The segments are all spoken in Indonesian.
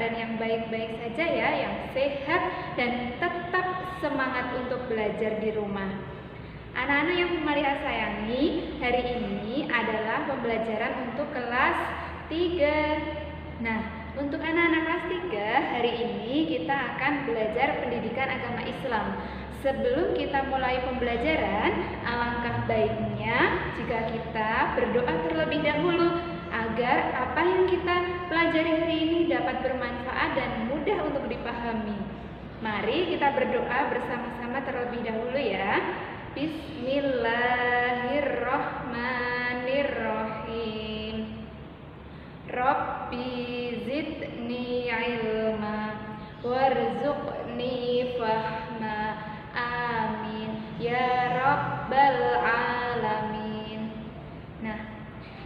keadaan yang baik-baik saja ya, yang sehat dan tetap semangat untuk belajar di rumah. Anak-anak yang Maria sayangi, hari ini adalah pembelajaran untuk kelas 3. Nah, untuk anak-anak kelas 3, hari ini kita akan belajar pendidikan agama Islam. Sebelum kita mulai pembelajaran, alangkah baiknya jika kita berdoa terlebih dahulu agar apa yang kita pelajari hari ini dapat bermanfaat dan mudah untuk dipahami. Mari kita berdoa bersama-sama terlebih dahulu ya. Bismillahirrahmanirrahim. Rabbi zidni ilma warzuqni fahma. Amin ya rabbal alamin. Nah,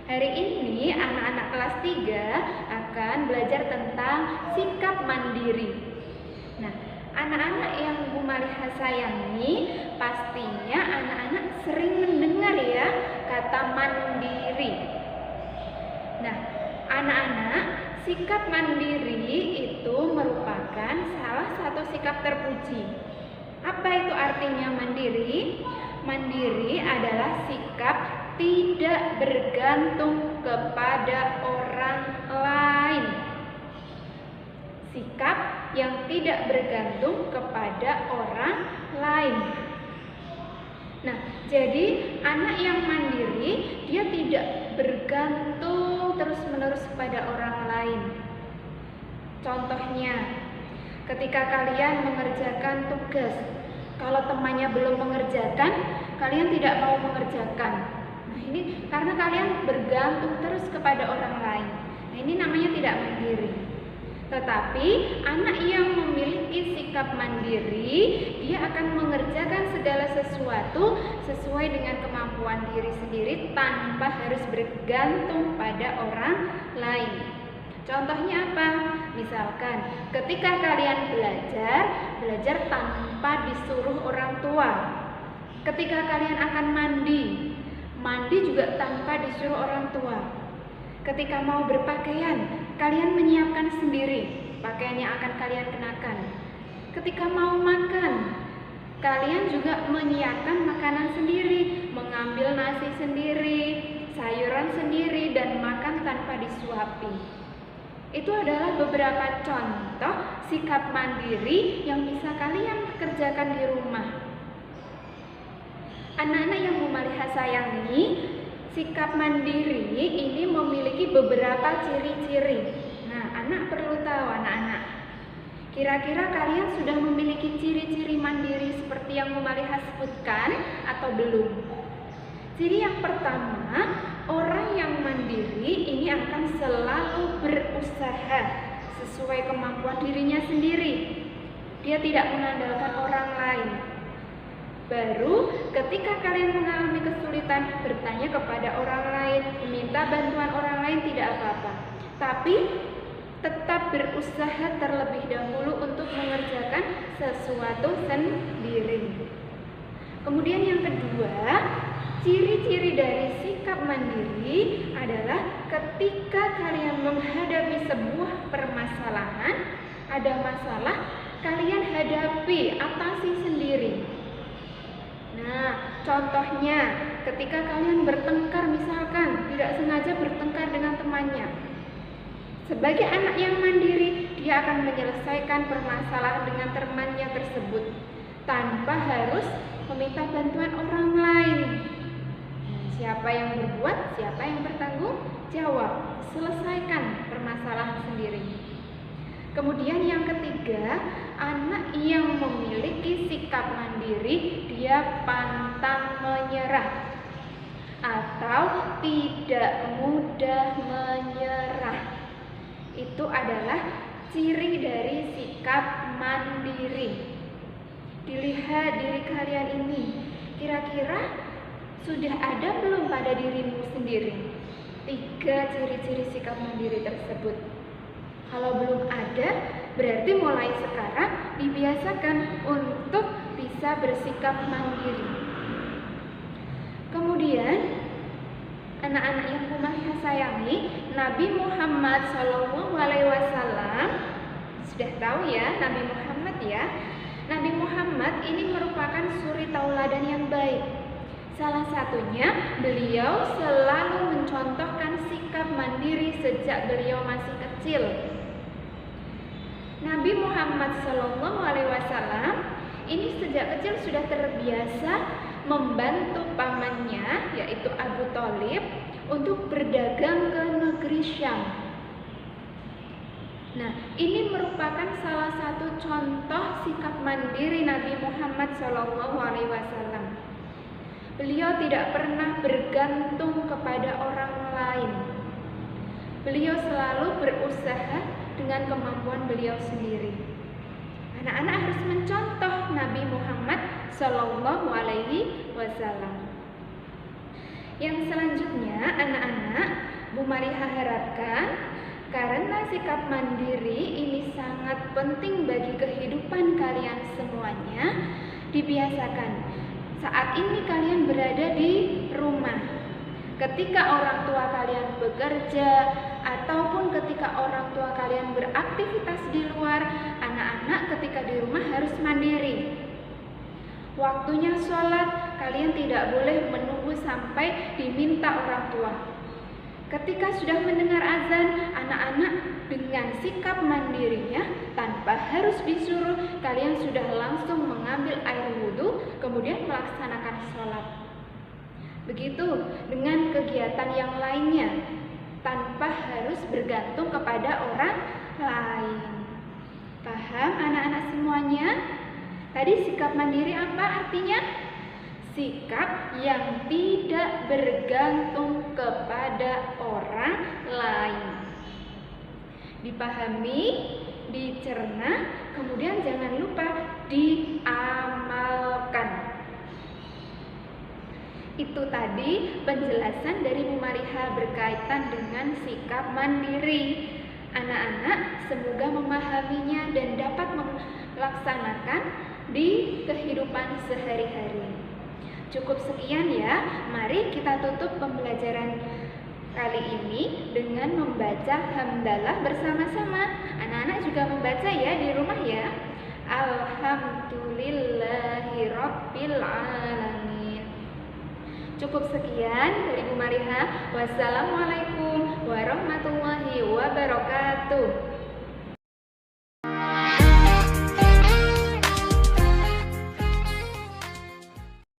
hari ini anak-anak kelas 3 akan belajar tentang sikap mandiri. Nah, anak-anak yang Bu Maliha sayangi, pastinya anak-anak sering mendengar ya kata mandiri. Nah, anak-anak, sikap mandiri itu merupakan salah satu sikap terpuji. Apa itu artinya mandiri? Mandiri adalah sikap tidak bergantung kepada orang lain. Sikap yang tidak bergantung kepada orang lain. Nah, jadi anak yang mandiri, dia tidak bergantung terus-menerus pada orang lain. Contohnya, ketika kalian mengerjakan tugas, kalau temannya belum mengerjakan, kalian tidak mau mengerjakan. Nah, ini karena kalian bergantung terus kepada orang lain. Nah, ini namanya tidak mandiri. Tetapi anak yang memiliki sikap mandiri, dia akan mengerjakan segala sesuatu sesuai dengan kemampuan diri sendiri tanpa harus bergantung pada orang lain. Contohnya apa? Misalkan ketika kalian belajar tanpa disuruh orang tua. Ketika kalian akan mandi juga tanpa disuruh orang tua. Ketika mau berpakaian, kalian menyiapkan sendiri pakaian yang akan kalian kenakan. Ketika mau makan, kalian juga menyiapkan makanan sendiri, mengambil nasi sendiri, sayuran sendiri, dan makan tanpa disuapi. Itu adalah beberapa contoh sikap mandiri yang bisa kalian kerjakan di rumah. Anak-anak yang Bu Maliha sayangi, sikap mandiri ini memiliki beberapa ciri-ciri. Nah, anak perlu tahu, anak-anak. Kira-kira kalian sudah memiliki ciri-ciri mandiri seperti yang Bu Maliha sebutkan atau belum? Ciri yang pertama, orang yang mandiri ini akan selalu berusaha sesuai kemampuan dirinya sendiri. Dia tidak mengandalkan orang lain. Baru ketika kalian mengalami kesulitan, bertanya kepada orang lain, meminta bantuan orang lain tidak apa-apa. Tapi tetap berusaha terlebih dahulu untuk mengerjakan sesuatu sendiri. Kemudian yang kedua, ciri-ciri dari sikap mandiri adalah ketika kalian menghadapi sebuah permasalahan, ada masalah, kalian hadapi, atasi sendiri. Nah, contohnya ketika kalian bertengkar, misalkan tidak sengaja bertengkar dengan temannya. Sebagai anak yang mandiri, dia akan menyelesaikan permasalahan dengan temannya tersebut tanpa harus meminta bantuan orang lain. Siapa yang berbuat, siapa yang bertanggung jawab. Selesaikan permasalahan sendiri. Kemudian yang ketiga, anak yang memiliki sikap mandiri, dia pantang menyerah atau tidak mudah menyerah. Itu adalah ciri dari sikap mandiri. Dilihat diri kalian ini, kira-kira sudah ada belum pada dirimu sendiri 3 ciri-ciri sikap mandiri tersebut? Kalau belum ada, berarti mulai sekarang dibiasakan untuk bisa bersikap mandiri. Kemudian, anak-anak yang Bu Maliha sayangi, Nabi Muhammad SAW sudah tahu ya Nabi Muhammad ya. Nabi Muhammad ini merupakan suri tauladan yang baik. Salah satunya beliau selalu mencontohkan sikap mandiri sejak beliau masih kecil. Nabi Muhammad SAW ini sejak kecil sudah terbiasa membantu pamannya yaitu Abu Thalib untuk berdagang ke negeri Syam. Nah, ini merupakan salah satu contoh sikap mandiri Nabi Muhammad SAW. Beliau tidak pernah bergantung kepada orang lain. Beliau selalu berusaha dengan kemampuan beliau sendiri. Anak-anak harus mencontoh Nabi Muhammad SAW. Yang selanjutnya, anak-anak, Bu Mariha harapkan karena sikap mandiri ini sangat penting bagi kehidupan kalian semuanya, dibiasakan. Saat ini kalian berada di rumah. Ketika orang tua kalian bekerja ataupun ketika orang tua kalian beraktivitas di luar, anak-anak ketika di rumah harus mandiri. Waktunya sholat, kalian tidak boleh menunggu sampai diminta orang tua. Ketika sudah mendengar azan, anak-anak dengan sikap mandirinya tanpa harus disuruh, kalian sudah langsung mengambil air wudhu, kemudian melaksanakan sholat. Begitu dengan kegiatan yang lainnya, tanpa harus bergantung kepada orang lain. Paham anak-anak semuanya? Tadi sikap mandiri apa artinya? Sikap yang tidak bergantung kepada orang lain. Dipahami, dicerna, kemudian jangan lupa diamalkan. Itu tadi penjelasan dari Bu Mariha berkaitan dengan sikap mandiri. Anak-anak semoga memahaminya dan dapat melaksanakan di kehidupan sehari-hari. Cukup sekian ya, mari kita tutup pembelajaran kali ini dengan membaca hamdalah bersama-sama. Anak-anak juga membaca ya di rumah ya. Alhamdulillahirabbil alamin. Cukup sekian dari Bu Mariha. Wassalamualaikum warahmatullahi wabarakatuh.